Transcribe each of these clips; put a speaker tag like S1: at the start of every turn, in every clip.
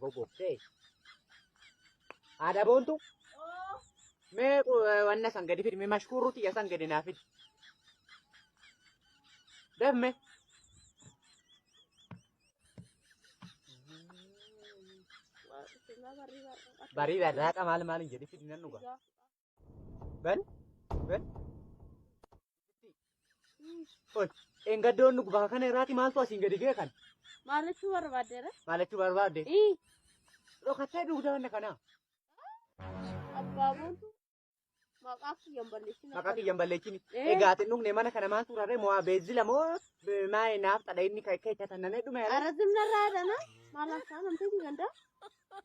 S1: gogoogtee. Haadha boontu. Mee wanna san gadi fidi. Mee mashkuuruu xiyya san gadi naa fidi. Damme. Barii barraaqa maal jedhi fidi nan dhuga. Ben. Oi, engaddoon nu bakka kana irraati maaltu asiin gadi ga'e kan?
S2: Maalachuu barbaaddeera?
S1: Maalachuu barbaadde? Dhokattee dugda wanna kana.
S2: Abbaa boontu maqaa kiyyan balleessina.
S1: Maqaa kiyyan balleessini. Egaa ati dhugne mana kana maaltu rarree mo'aa beezila moo maa'ee naaf xadha inni keessa tannanee dhume.
S2: Arazimna raadana maal akka namtee ganda?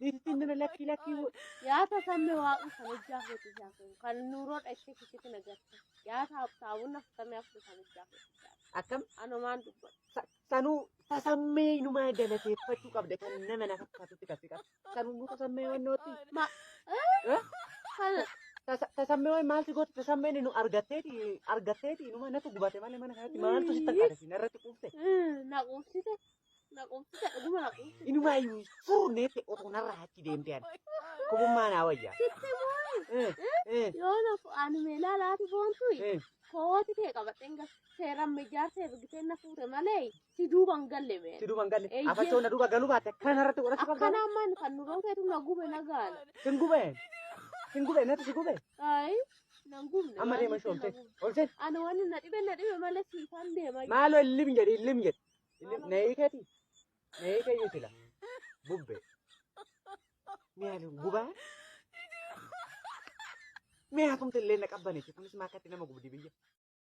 S1: Inni lakkii
S2: Yaata sammee waaqa kan hojjaafatu jaafu kan nuuroo dhashee kisitti nagarta. Yaata saabuna sammee afur kan hojjaafatu.
S1: Akkam
S2: anumaan dubbata.
S1: Sanuu tasammee inumaa galateeffachuu qabda kan nama na fakkaatutti kasi qaba. Sanuu nu tasammee wannooti. Tasammee waan maalti gootu tasammeen nu argatteeti inuma natu gubate malee mana kanatti maaltu sitti akkadasi narratti quufte.
S2: Naqumsite dhuguma naqumsite.
S1: Inumaa iyyuu furneetti otoo narraa achi deemte ani. Kubummaa naa wayyaa.
S2: Yoo nafu ani meelaa laati boontu kooti ta'e qabadheen seeraan mijaarsa ergitee na fuute malee si duuban galle mee.
S1: Si duuban galle. Afachoo na duuba galuu baatte kanarratti godhachuu qabda.
S2: Akkanaa ammaan kan nuroon keetu na gube na gaala.
S1: Sin gube natti si gube.
S2: Ayi nan gubne.
S1: Amma deema ishee olteen.
S2: Ani waan na dhibe malee siifaan deema.
S1: Maaloo illim jedhi. Na hiikeeti. Na hiikeeyyuu sila. Bubbe. Miyaalu gubaa. Miyaa tumte illee na qabbaneeti kunis maakatti nama gubdi biyya.